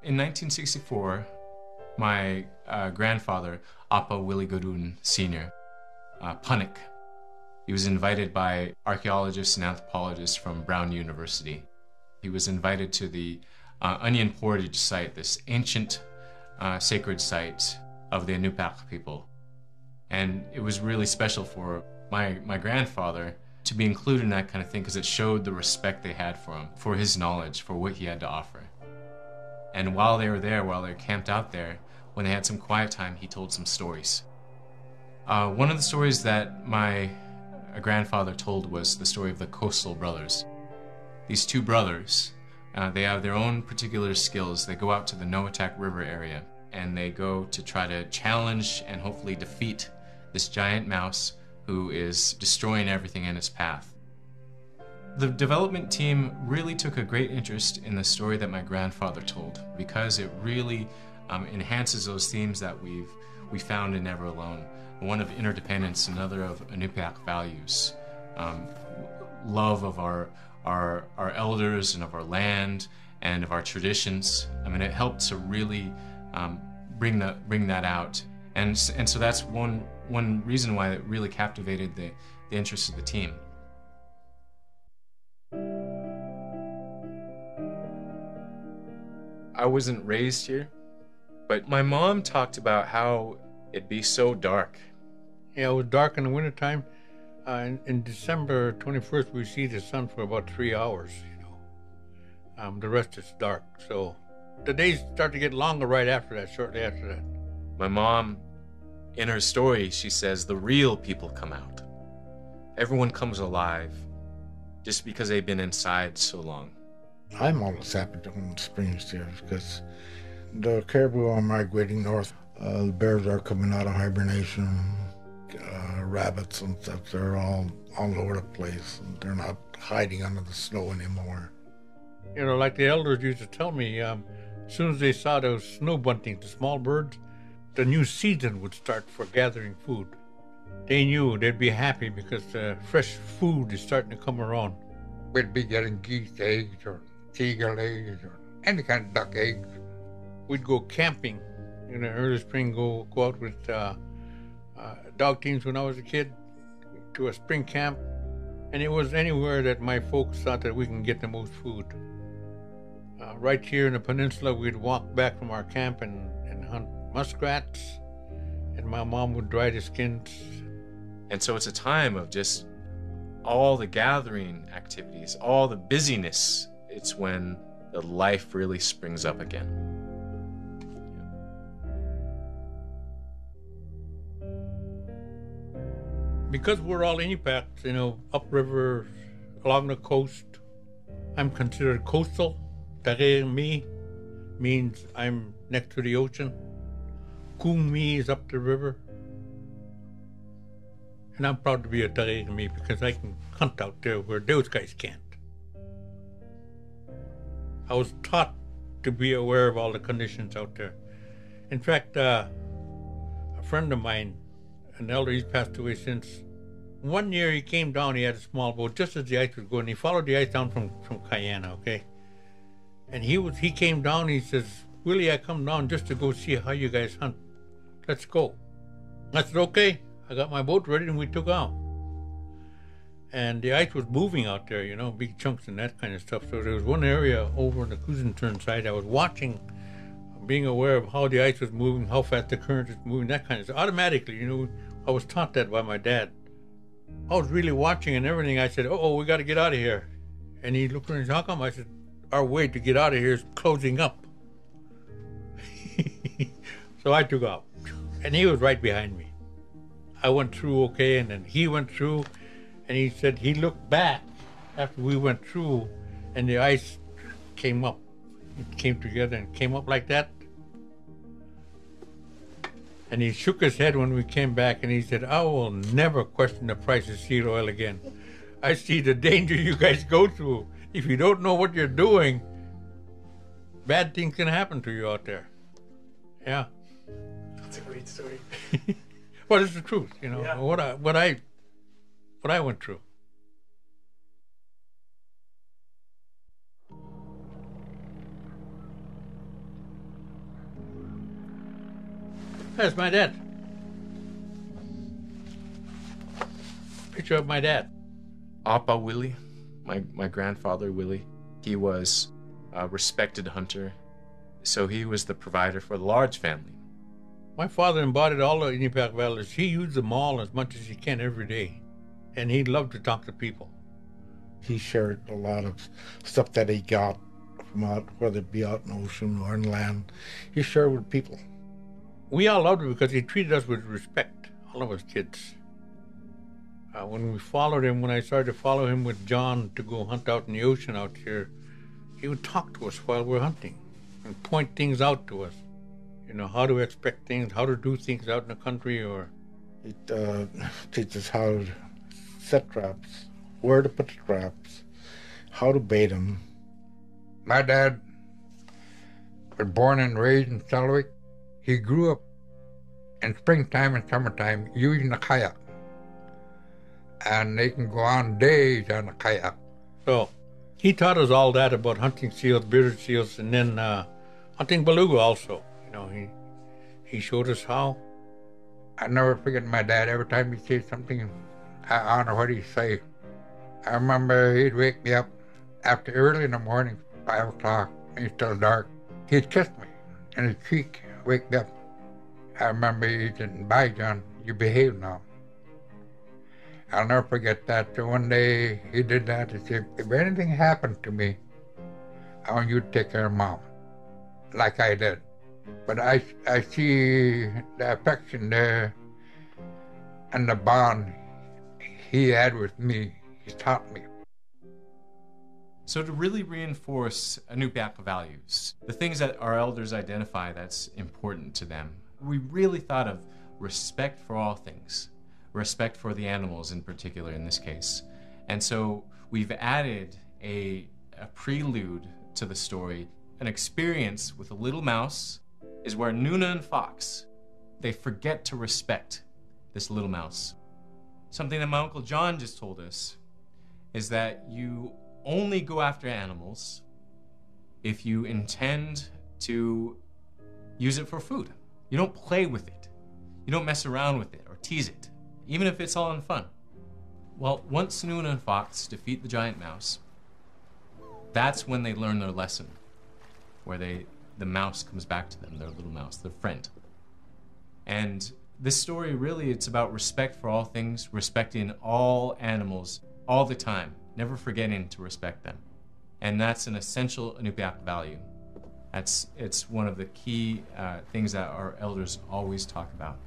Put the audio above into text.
In 1964, my grandfather, Appa Willie Godun Sr., Punnik, he was invited by archaeologists and anthropologists from Brown University. He was invited to the Onion Portage site, this ancient sacred site of the Inupiat people. And it was really special for my grandfather to be included in that kind of thing because it showed the respect they had for him, for his knowledge, for what he had to offer. And while they were there, while they were camped out there, when they had some quiet time, he told some stories. One of the stories that my grandfather told was the story of the Coastal Brothers. These two brothers, they have their own particular skills. They go out to the Noatak River area, and they go to try to challenge and hopefully defeat this giant mouse who is destroying everything in its path. The development team really took a great interest in the story that my grandfather told because it really enhances those themes that we found in Never Alone. One of interdependence, another of Inupiat values, love of our elders and of our land and of our traditions. I mean, it helped to really bring that out, and so that's one reason why it really captivated the interest of the team. I wasn't raised here, but my mom talked about how it'd be so dark. Yeah, it was dark in the wintertime. In December 21st, we see the sun for about 3 hours, you know. The rest is dark, so the days start to get longer right after that, shortly after that. My mom, in her story, she says the real people come out. Everyone comes alive just because they've been inside so long. I'm always happy when spring's here because the caribou are migrating north. The bears are coming out of hibernation. Rabbits and stuff, they're all over the place. And they're not hiding under the snow anymore. You know, like the elders used to tell me, as soon as they saw those snow buntings, the small birds, the new season would start for gathering food. They knew they'd be happy because fresh food is starting to come around. We'd be getting geese eggs or seagull eggs or any kind of duck eggs. We'd go camping in the early spring, go out with dog teams when I was a kid to a spring camp, and it was anywhere that my folks thought that we can get the most food. Right here in the peninsula, we'd walk back from our camp and hunt muskrats, and my mom would dry the skins. And so it's a time of just all the gathering activities, all the busyness. It's when the life really springs up again. Because we're all Inupiat, you know, upriver, along the coast, I'm considered coastal. Tarir mi means I'm next to the ocean. Kung mi is up the river. And I'm proud to be a Tarir mi because I can hunt out there where those guys can't. I was taught to be aware of all the conditions out there. In fact, a friend of mine, an elder, he's passed away since. One year he came down, he had a small boat, just as the ice was going. He followed the ice down from Cayena, okay? And he came down, he says, Willie, I come down just to go see how you guys hunt. Let's go. I said, okay. I got my boat ready and we took out. And the ice was moving out there, you know, big chunks and that kind of stuff. So there was one area over on the Kuzintern side I was watching, being aware of how the ice was moving, how fast the current was moving, that kind of stuff. Automatically, you know, I was taught that by my dad. I was really watching and everything. I said, oh, we got to get out of here. And he looked at me and said, how come? I said, our way to get out of here is closing up. So I took off. And he was right behind me. I went through okay, and then he went through, and he said he looked back after we went through, and the ice came up. It came together and came up like that. And he shook his head when we came back, and he said, I will never question the price of seed oil again. I see the danger you guys go through. If you don't know what you're doing, bad things can happen to you out there. Yeah. That's a great story. Well, it's the truth, you know, Yeah. what I went through. That's my dad. Picture of my dad. Appa Willie, my grandfather Willie, he was a respected hunter, so he was the provider for the large family. My father embodied all the Inupiat values. He used them all as much as he can every day. And he loved to talk to people. He shared a lot of stuff that he got from out, whether it be out in the ocean or in land. He shared with people. We all loved him because he treated us with respect, all of us kids. When we followed him, when I started to follow him with John to go hunt out in the ocean out here, he would talk to us while we're hunting and point things out to us. You know, how to expect things, how to do things out in the country, or... It teaches how to set traps, where to put the traps, how to bait them. My dad was born and raised in Selwick. He grew up in springtime and summertime using a kayak. And they can go on days on a kayak. So he taught us all that about hunting seals, bearded seals, and then hunting beluga also. You know, he showed us how. I never forget my dad. Every time he'd say something, I don't know what he'd say. I remember he'd wake me up after early in the morning, 5 o'clock, when it's still dark. He'd kiss me in his cheek, wake me up. I remember he said, "Bye, John, you behave now." I'll never forget that. So one day he did that. He said, "If anything happened to me, I want you to take care of Mom," like I did. But I see the affection there and the bond he had with me. He taught me. So to really reinforce Inupiat values, the things that our elders identify that's important to them, we really thought of respect for all things. Respect for the animals in particular in this case. And so we've added a prelude to the story. An experience with a little mouse is where Nuna and Fox, they forget to respect this little mouse. Something that my Uncle John just told us is that you only go after animals if you intend to use it for food. You don't play with it. You don't mess around with it or tease it, even if it's all in fun. Well, once Nuna and Fox defeat the giant mouse, that's when they learn their lesson, where the mouse comes back to them, their little mouse, their friend. And this story really, it's about respect for all things, respecting all animals all the time, never forgetting to respect them. And that's an essential Inupiat value. It's one of the key things that our elders always talk about.